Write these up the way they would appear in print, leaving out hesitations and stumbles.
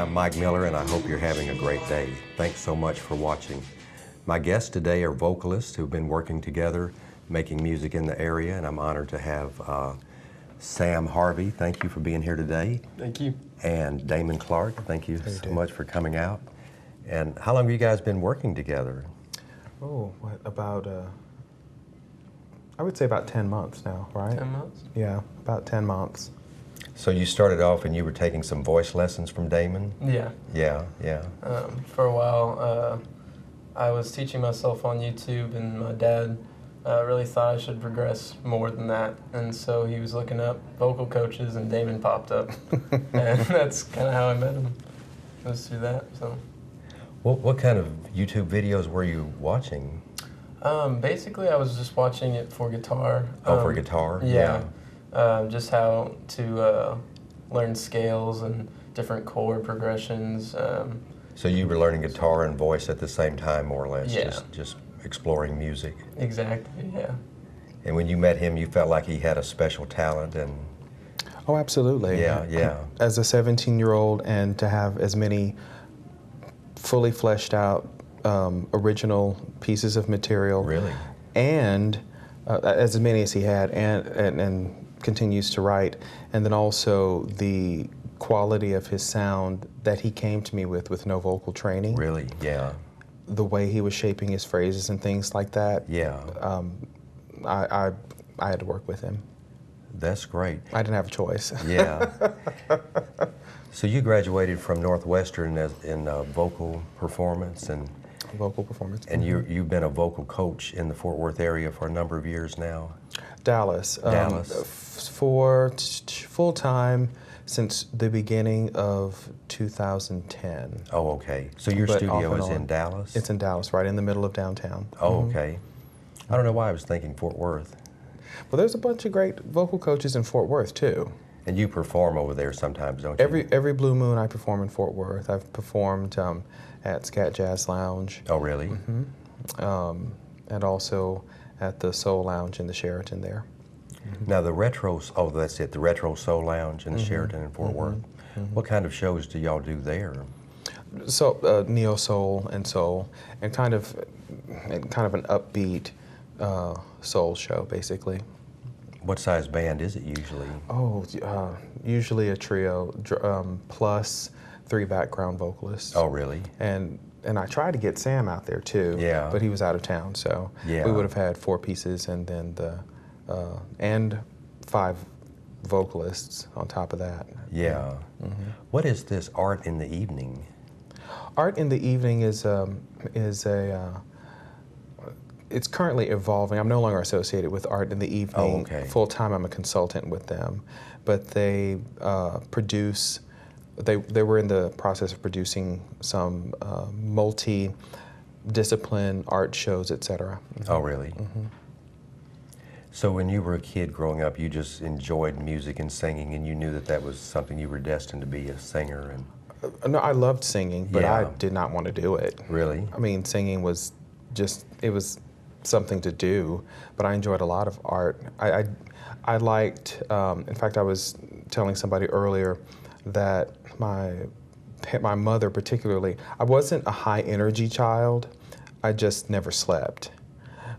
I'm Mike Miller, and I hope you're having a great day. Thanks so much for watching. My guests today are vocalists who've been working together, making music in the area, and I'm honored to have Sam Harvey. Thank you for being here today. Thank you. And Damon Clark. Thank you so much for coming out. And how long have you guys been working together? Oh, about, I would say about 10 months now, right? 10 months? Yeah, about 10 months. So you started off and you were taking some voice lessons from Damon? Yeah. Yeah. For a while, I was teaching myself on YouTube, and my dad really thought I should progress more than that. And so he was looking up vocal coaches, and Damon popped up. And that's kind of how I met him. It was through that, so. What kind of YouTube videos were you watching? Basically, I was just watching it for guitar. Oh, for guitar? Yeah. Just how to learn scales and different chord progressions. So you were learning guitar and voice at the same time, more or less? Yeah. Just exploring music? Exactly, yeah. And when you met him, you felt like he had a special talent and... Oh, absolutely. Yeah. As a 17-year-old, and to have as many fully fleshed out original pieces of material. Really? And as many as he had, and continues to write, and then also the quality of his sound that he came to me with no vocal training. Really? Yeah. The way he was shaping his phrases and things like that. Yeah. I had to work with him. That's great. I didn't have a choice. Yeah. So you graduated from Northwestern in vocal performance and vocal performance. And you've been a vocal coach in the Fort Worth area for a number of years now. Dallas. For full time since the beginning of 2010. Oh, okay. So your studio is in Dallas? It's in Dallas, right in the middle of downtown. Oh, okay. I don't know why I was thinking Fort Worth. Well, there's a bunch of great vocal coaches in Fort Worth too. And you perform over there sometimes, don't you? Every Blue Moon I perform in Fort Worth. I've performed at Scat Jazz Lounge. Oh, really? And also at the Soul Lounge in the Sheraton there. Now the Retro, that's it, the Retro Soul Lounge in the Sheraton in Fort Worth. What kind of shows do y'all do there? So neo soul and soul, and kind of an upbeat soul show, basically. What size band is it usually? Oh, usually a trio plus 3 background vocalists. Oh, really? And I tried to get Sam out there too. Yeah. But he was out of town, so yeah. We would have had 4 pieces and then and 5 vocalists on top of that. Yeah. What is this Art in the Evening? Art in the Evening it's currently evolving. I'm no longer associated with Art in the Evening. Oh, okay. Full time, I'm a consultant with them, but they produce. They were in the process of producing some multi-discipline art shows, etc. Oh, really? So when you were a kid growing up, you just enjoyed music and singing, and you knew that that was something you were destined to be, a singer. And no, I loved singing, but Yeah. I did not want to do it. Really? I mean, singing was just, it was something to do, but I enjoyed a lot of art. I liked, in fact, I was telling somebody earlier that my mother particularly, I wasn't a high energy child, I just never slept.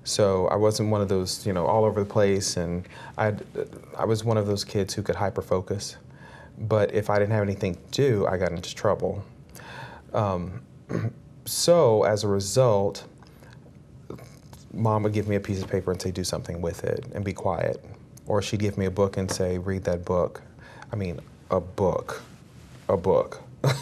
So I wasn't one of those, all over the place, and I was one of those kids who could hyper focus. But if I didn't have anything to do, I got into trouble. So as a result, Mom would give me a piece of paper and say, do something with it and be quiet. Or she'd give me a book and say, read that book. I mean, a book,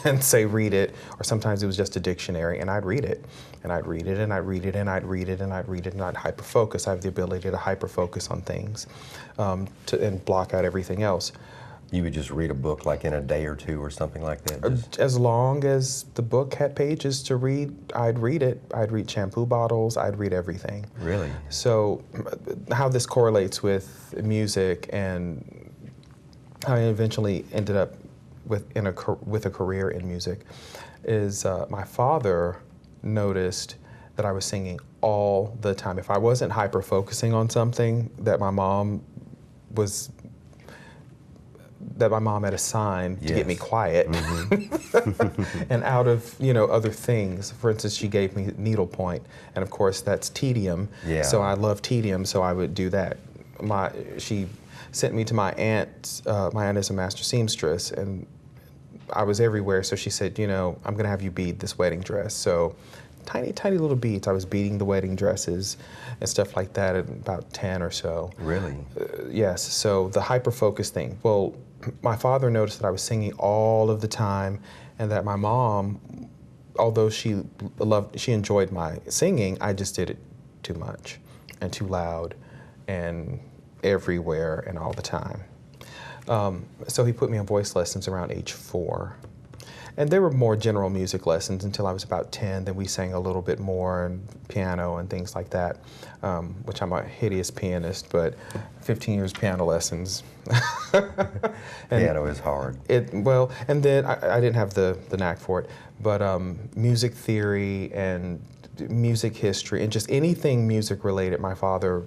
and say, read it. Or sometimes it was just a dictionary, and I'd read it. And I'd read it, and I'd read it, and I'd read it, and I'd read it, and I'd hyper-focus. I have the ability to hyper-focus on things and block out everything else. You would just read a book like in a day or two or something like that? As long as the book had pages to read, I'd read it. I'd read shampoo bottles, I'd read everything. Really? So how this correlates with music and how I eventually ended up with a career in music is my father noticed that I was singing all the time. If I wasn't hyper-focusing on something that my mom was that my mom had assigned to get me Yes. quiet, and out of other things. For instance, she gave me needlepoint, and of course that's tedium. Yeah. So I love tedium, so I would do that. She sent me to my aunt. My aunt is a master seamstress, and I was everywhere. So she said, I'm gonna have you bead this wedding dress. So tiny, tiny little beads. I was beading the wedding dresses and stuff like that at about 10 or so. Really? Yes, so the hyper-focus thing. Well, my father noticed that I was singing all of the time, and that my mom, although she enjoyed my singing, I just did it too much and too loud and everywhere and all the time. So he put me on voice lessons around age 4. And they were more general music lessons until I was about 10. Then we sang a little bit more, and piano and things like that, which I'm a hideous pianist, but 15 years piano lessons. Piano is hard. And then I didn't have the knack for it, but music theory and music history and just anything music related, my father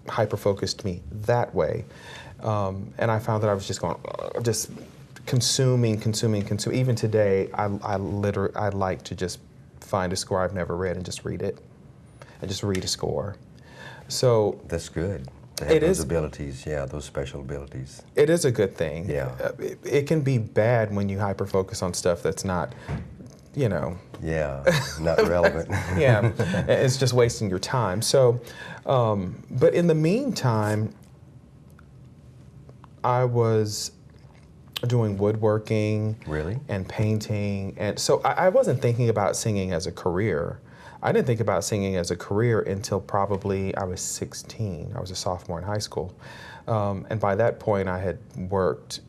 hyper-focused me that way. And I found that I was just going, consuming. Even today, I like to just find a score I've never read and just read it, and just read a score. So That's good. To have It those is. abilities, those special abilities. it is a good thing. Yeah. It can be bad when you hyper focus on stuff that's not, Yeah, not relevant. yeah, it's just wasting your time. So, but in the meantime, I was doing woodworking Really? and painting, and so I wasn't thinking about singing as a career. I didn't think about singing as a career until probably I was 16. I was a sophomore in high school, and by that point I had worked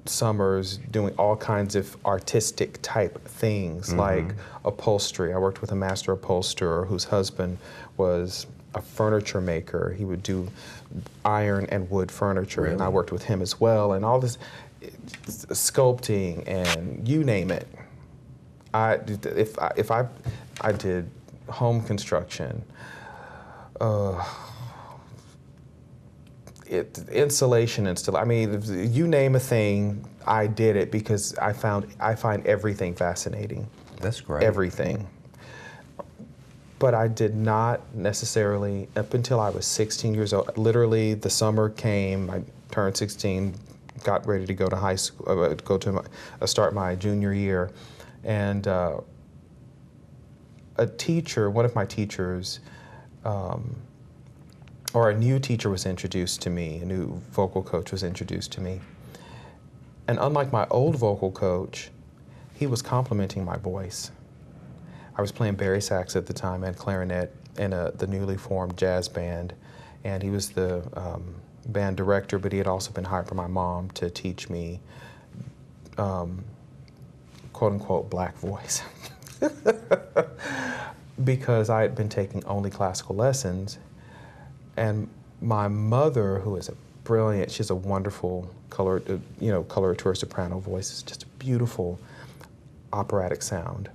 summers doing all kinds of artistic type things, like upholstery. I worked with a master upholsterer whose husband was a furniture maker. He would do iron and wood furniture, and I Really? worked with him as well, and all this sculpting and you name it. I did home construction, insulation installation. I mean, you name a thing, I did it, because I find everything fascinating. That's great. Everything. But I did not necessarily, up until I was 16 years old, literally the summer came, I turned 16, got ready to go to high school, start my junior year, and one of my teachers, or a new teacher was introduced to me, a new vocal coach was introduced to me. And unlike my old vocal coach, he was complimenting my voice. I was playing bari sax at the time and clarinet in the newly formed jazz band, and he was the band director, but he had also been hired by my mom to teach me, quote unquote, black voice. Because I had been taking only classical lessons, and my mother, who is she's a wonderful coloratura soprano voice. It's just a beautiful operatic sound.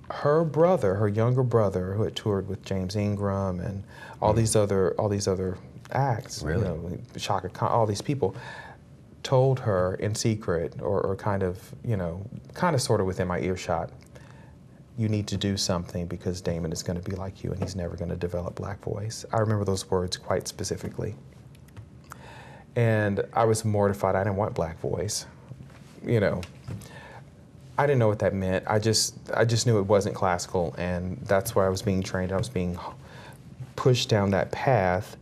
Her younger brother, who had toured with James Ingram and all these other acts, Really? Chaka Khan, all these people, told her in secret, or kind of sort of within my earshot, you need to do something because Damon is going to be like you and he's never going to develop black voice. I remember those words quite specifically. And I was mortified. I didn't want black voice. I didn't know what that meant. I just knew it wasn't classical, and that's where I was being trained. I was being pushed down that path.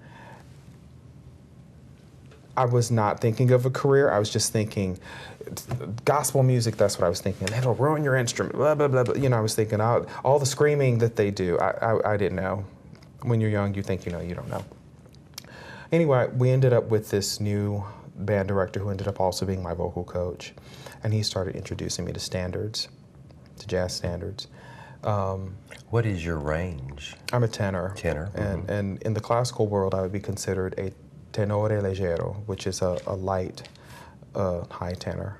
I was not thinking of a career. I was just thinking gospel music. That's what I was thinking. It'll ruin your instrument, blah, blah, blah, blah. I was thinking all the screaming that they do. I didn't know. When you're young, you think you know, you don't know. Anyway, we ended up with this new band director who ended up also being my vocal coach. And he started introducing me to standards, to jazz standards. What is your range? I'm a tenor. Tenor. And in the classical world, I would be considered a tenore leggero, which is a light, high tenor.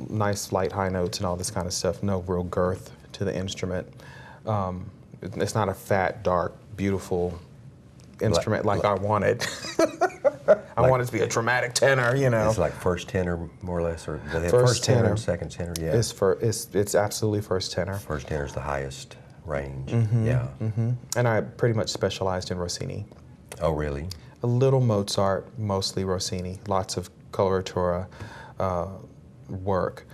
Nice light high notes and all this kind of stuff. No real girth to the instrument. It's not a fat, dark, beautiful instrument like I wanted. I want it to be a dramatic tenor, you know. It's like first tenor, more or less, or they have First tenor. and second tenor. Yeah, It's absolutely first tenor. first tenor is the highest range. Mm-hmm. Yeah. Mm-hmm. And I pretty much specialized in Rossini. Oh, really? A little Mozart, mostly Rossini. Lots of coloratura work.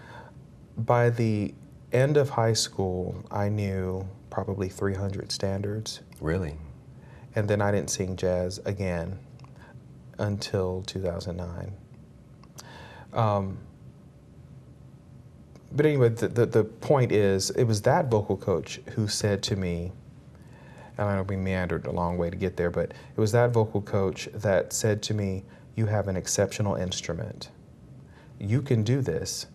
By the end of high school, I knew probably 300 standards. Really? And then I didn't sing jazz again until 2009. But anyway, the point is, it was that vocal coach who said to me, and I know we meandered a long way to get there, but it was that vocal coach that said to me, you have an exceptional instrument. You can do this.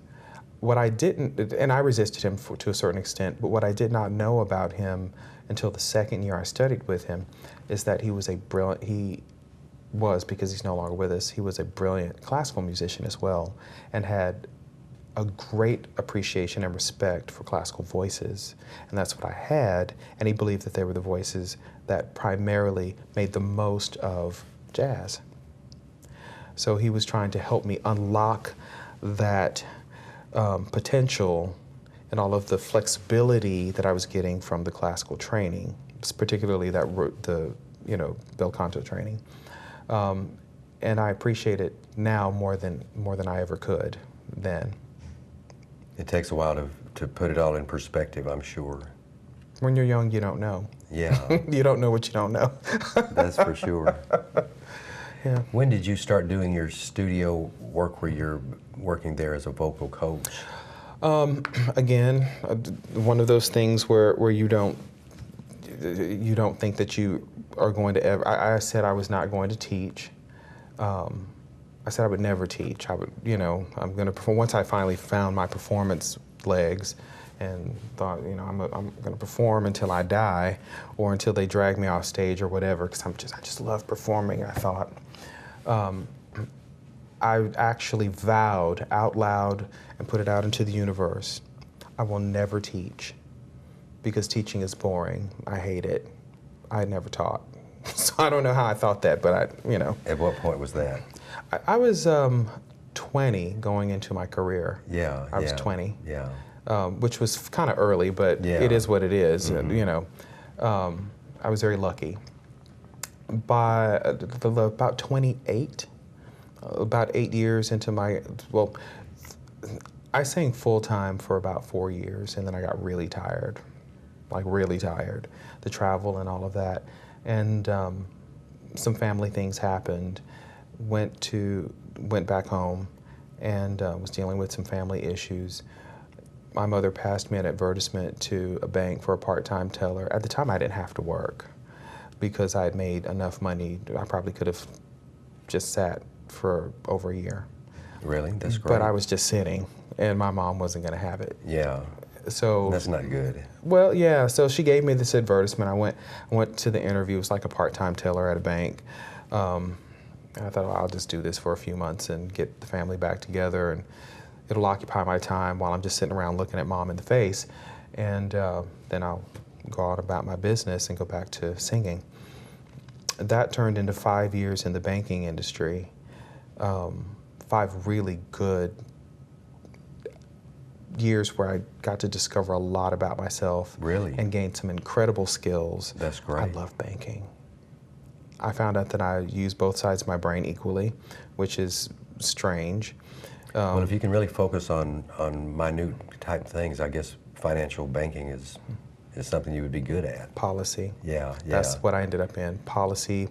What I didn't, and I resisted him to a certain extent, but what I did not know about him until the second year I studied with him is that he was because he's no longer with us, he was a brilliant classical musician as well, and had a great appreciation and respect for classical voices. And that's what I had, and he believed that they were the voices that primarily made the most of jazz. So he was trying to help me unlock that potential and all of the flexibility that I was getting from the classical training, particularly the bel canto training. And I appreciate it now more than I ever could then. It takes a while to put it all in perspective, I'm sure. When you're young, you don't know. Yeah. You don't know what you don't know. That's for sure. Yeah. When did you start doing your studio work where you're working there as a vocal coach? Again, one of those things where you don't think that you are going to ever. I said I was not going to teach. I said I would never teach. I'm going to perform. Once I finally found my performance legs, and thought, I'm going to perform until I die, or until they drag me off stage or whatever, because I just love performing. I thought. I actually vowed out loud and put it out into the universe, I will never teach, because teaching is boring. I hate it. I never taught. So I don't know how I thought that, but At what point was that? I was 20 going into my career. Yeah. I was 20. Yeah. Which was kind of early, but it is what it is. Mm-hmm. I was very lucky. By about 28, about 8 years into I sang full time for about 4 years, and then I got really tired, the travel and all of that. And some family things happened, went back home, and was dealing with some family issues. My mother passed me an advertisement to a bank for a part-time teller. At the time, I didn't have to work because I had made enough money. I probably could have just sat for over a year. Really? That's great. But I was just sitting, and my mom wasn't going to have it. Yeah. So That's not good. Well, yeah. So she gave me this advertisement. I went to the interview. It was like a part-time teller at a bank. And I thought, well, I'll just do this for a few months and get the family back together, and it'll occupy my time while I'm just sitting around looking at mom in the face, and then I'll go out about my business and go back to singing. That turned into 5 years in the banking industry, 5 really good years where I got to discover a lot about myself. Really? And gained some incredible skills. That's great. I love banking. I found out that I use both sides of my brain equally, which is strange. Well, if you can really focus on minute type things, I guess financial banking is something you would be good at. Policy. Yeah. That's what I ended up in. Policy,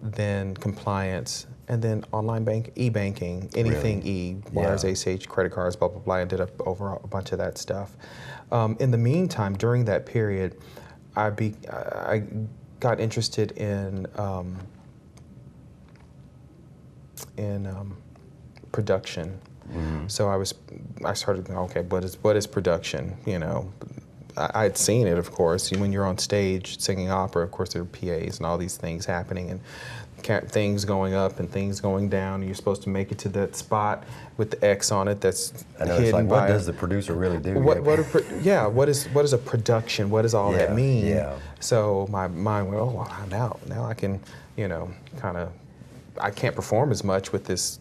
then compliance, and then online e-banking, anything Really? wires, Yeah. ACH, credit cards, blah, blah, blah. I ended up over a bunch of that stuff. In the meantime, during that period, I got interested in production. Mm-hmm. So I started going, okay, what is production? I'd seen it, of course. When you're on stage singing opera, of course there are PAs and all these things happening, and things going up and things going down, and you're supposed to make it to that spot with the X on it that's I know, hidden it's like, by what does the producer really do? what is a production? What does all that mean? Yeah. So my mind went, oh, wow, now I can, kind of I can't perform as much with this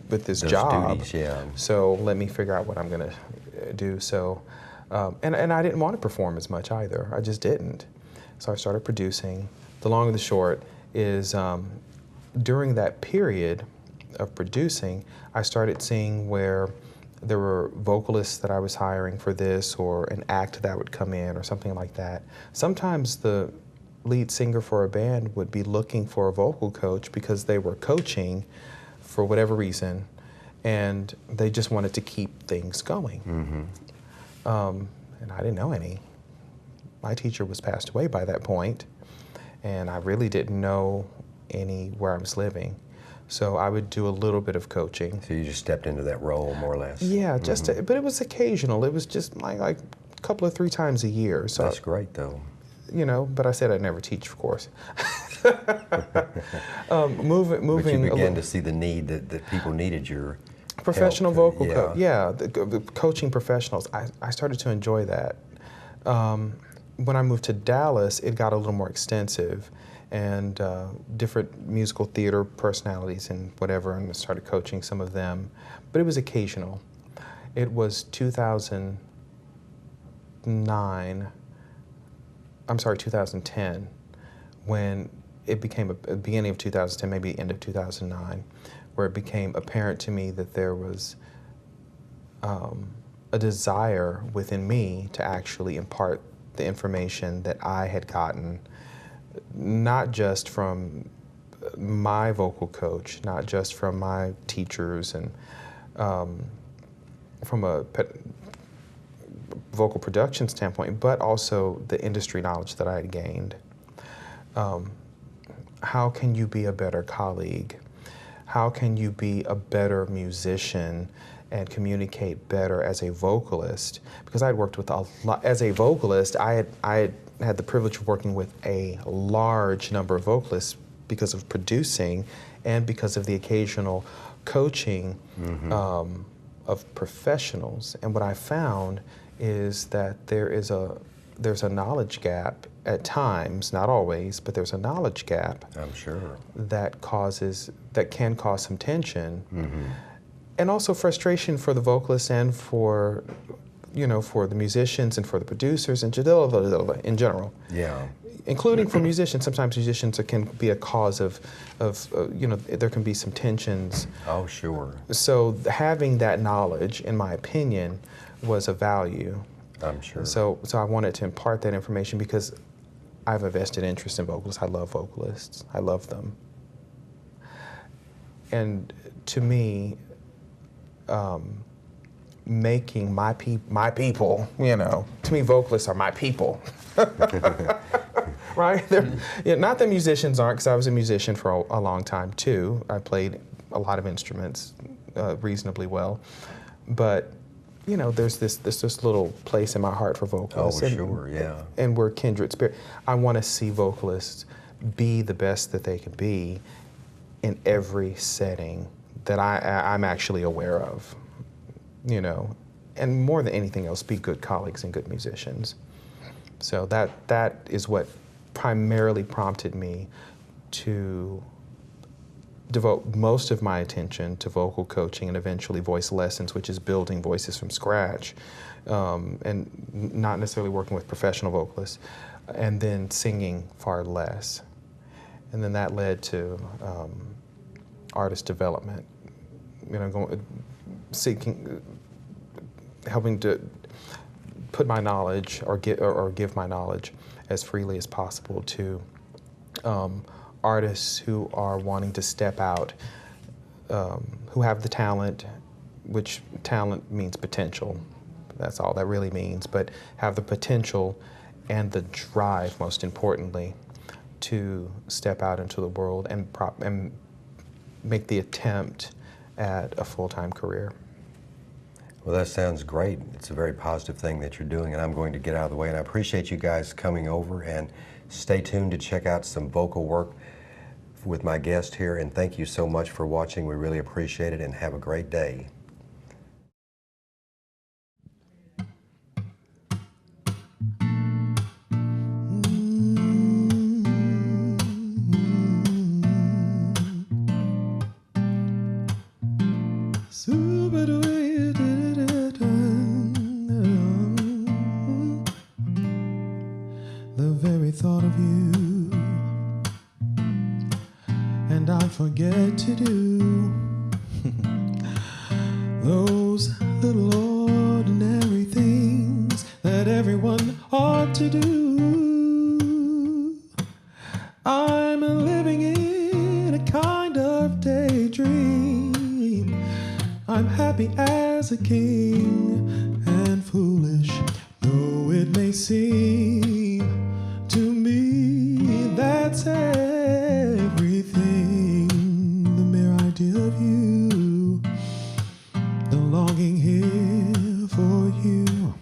Those job. duties, yeah. So let me figure out what I'm going to do. So, and I didn't want to perform as much either. I just didn't. So I started producing. The long and the short is during that period of producing, I started seeing where there were vocalists that I was hiring for this, or an act that would come in or something like that. Sometimes the lead singer for a band would be looking for a vocal coach because they were coaching for whatever reason, and they just wanted to keep things going. And I didn't know any. My teacher was passed away by that point, and I really didn't know any where I was living. So I would do a little bit of coaching. So you just stepped into that role, more or less. Yeah, just but it was occasional. It was just like a couple of 3 times a year. So That's great, though. you know, but I said I'd never teach, of course. Moving. But you began to see the need that people needed your professional help. vocal coach. Yeah, the coaching professionals. I started to enjoy that. When I moved to Dallas, it got a little more extensive, and different musical theater personalities and whatever, and I started coaching some of them. But it was occasional. It was 2010, when it became beginning of 2010, maybe end of 2009, where it became apparent to me that there was a desire within me to actually impart the information that I had gotten, not just from my vocal coach, not just from my teachers, and from a vocal production standpoint, but also the industry knowledge that I had gained. How can you be a better colleague? How can you be a better musician and communicate better as a vocalist? Because I had worked with a lot, as a vocalist, I had the privilege of working with a large number of vocalists because of producing and because of the occasional coaching of professionals. And what I found is that there's a knowledge gap at times, not always, but there's a knowledge gap. I'm sure. That can cause some tension. And also frustration for the vocalists and for the musicians and for the producers and in general. Yeah. Including for musicians. Sometimes musicians can be a cause of there can be some tensions. Oh, sure. So having that knowledge, in my opinion, was a value. I'm sure. So I wanted to impart that information because I have a vested interest in vocalists. I love vocalists. I love them. And to me, making my people, to me, vocalists are my people. Right? Not that musicians aren't, because I was a musician for a long time too. I played a lot of instruments reasonably well. But there's this little place in my heart for vocalists. Oh, sure, yeah. And we're kindred spirit. I want to see vocalists be the best that they can be in every setting that I'm actually aware of, and more than anything else, be good colleagues and good musicians. So that is what primarily prompted me to devote most of my attention to vocal coaching and eventually voice lessons, which is building voices from scratch, and not necessarily working with professional vocalists, and then singing far less. And then that led to artist development, helping to put my knowledge or give my knowledge as freely as possible to artists who are wanting to step out, who have the talent, which talent means potential. That's all that really means, but have the potential and the drive, most importantly, to step out into the world and make the attempt at a full-time career. Well, that sounds great. It's a very positive thing that you're doing, and I'm going to get out of the way. And I appreciate you guys coming over, and stay tuned to check out some vocal work with my guest here. And thank you so much for watching. We really appreciate it, and have a great day. The very thought of you, and I forget to do those little ordinary things that everyone ought to do. I'm living in a kind of daydream. I'm happy as a king and foolish, though it may seem to me that's everything. The mere idea of you, the longing here for you.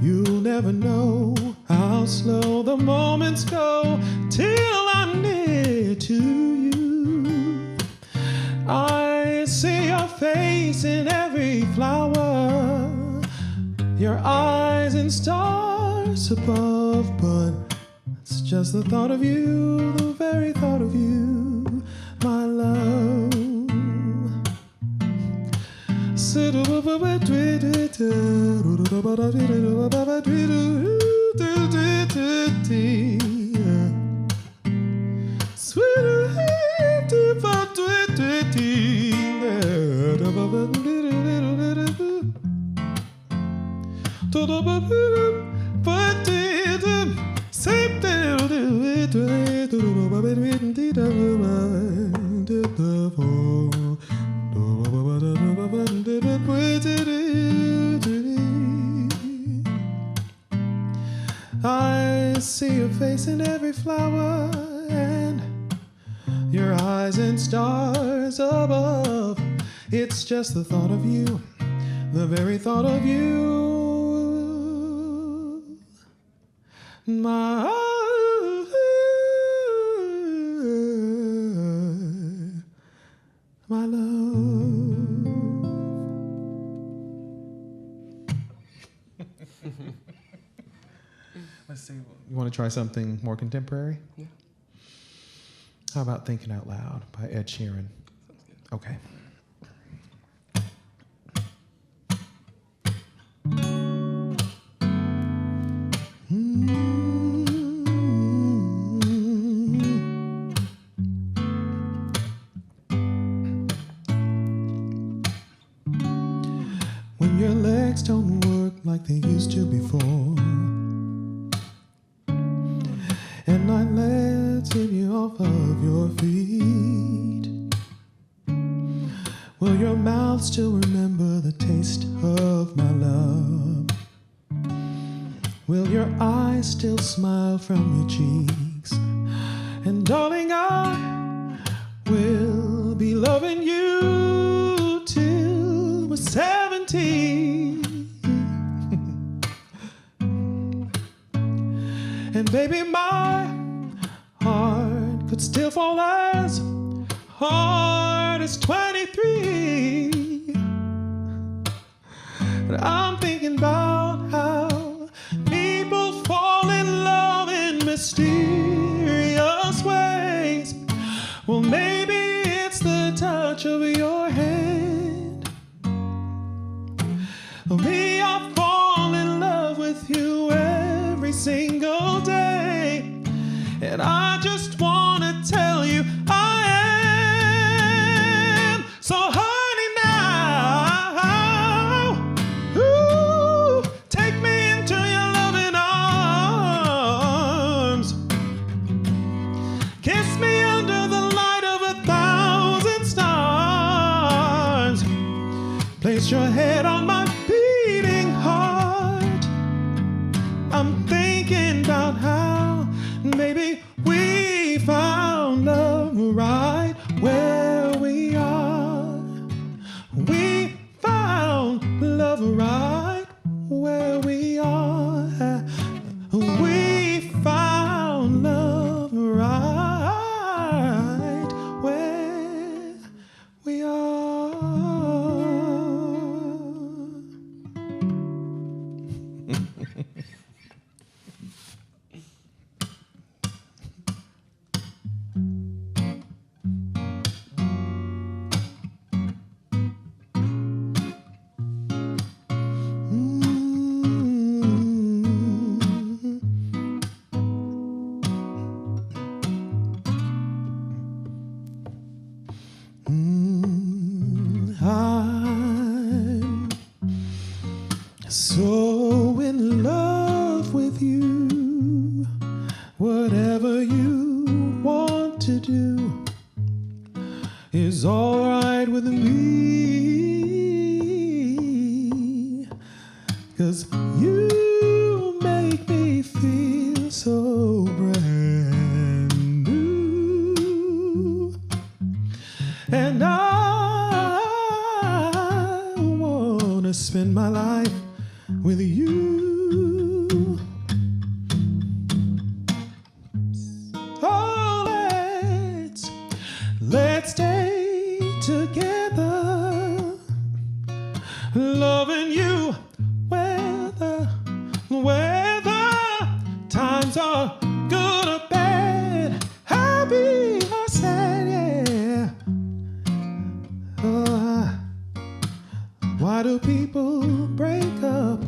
You'll never know how slow the moments go till I'm near to you. I see your face in every flower, your eyes in stars above, but it's just the thought of you, the very thought of you, my love. I see your face in every flower and your eyes in stars above. It's just the thought of you, the very thought of you, my love. Let's see. You want to try something more contemporary? Yeah. How about Thinking Out Loud by Ed Sheeran? Sounds good. Okay. When your legs don't work like they used to before, and I let you off of your feet, will your mouth still remember the taste of my love? Will your eyes still smile from your cheeks? And darling, I will be loving you till we're 70. And baby, my heart could still fall as hard as 23. But I'm thinking about how people fall in love in mysterious ways. Well, maybe it's the touch of your hand. Me, I fall in love with you every single day, and I just want to tell you I am. So honey, now, ooh, take me into your loving arms. Kiss me under the light of 1,000 stars. Place your head on my beating heart. I'm thinking about how maybe we found love right where we are. We found love right where we are. We found love right where we are. So in love with you, whatever you want to do is all right with me, 'cause you make me feel so brand new, and I wanna spend my life with you. Oh, let's stay together, loving you, whether times are good or bad, happy or sad, yeah. Why do people break up,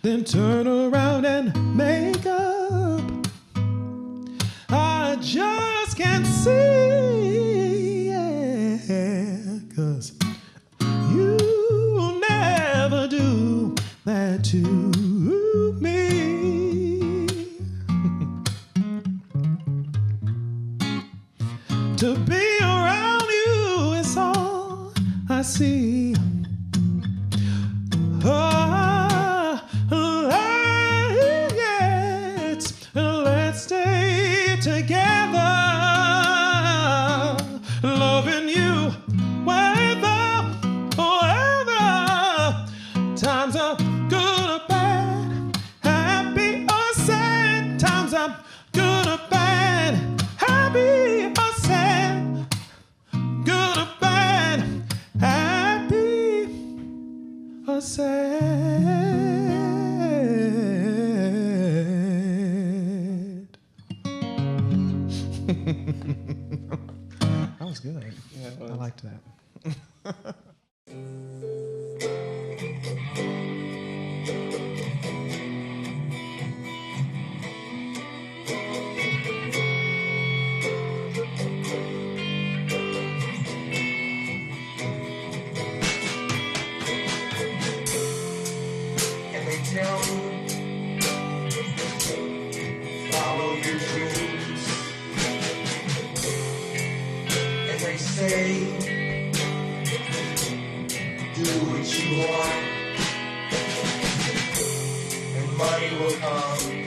then turn around and make up? I just can't see, yeah, 'cause you never do that to me. To be around you is all I see. Let's stay together, loving you, whether times are good or bad, happy or sad, times are good or bad, happy or sad, good or bad, happy or sad. That was good. Yeah, it was. I liked that. And they tell me, follow your dreams. And they say, do what you want, and money will come.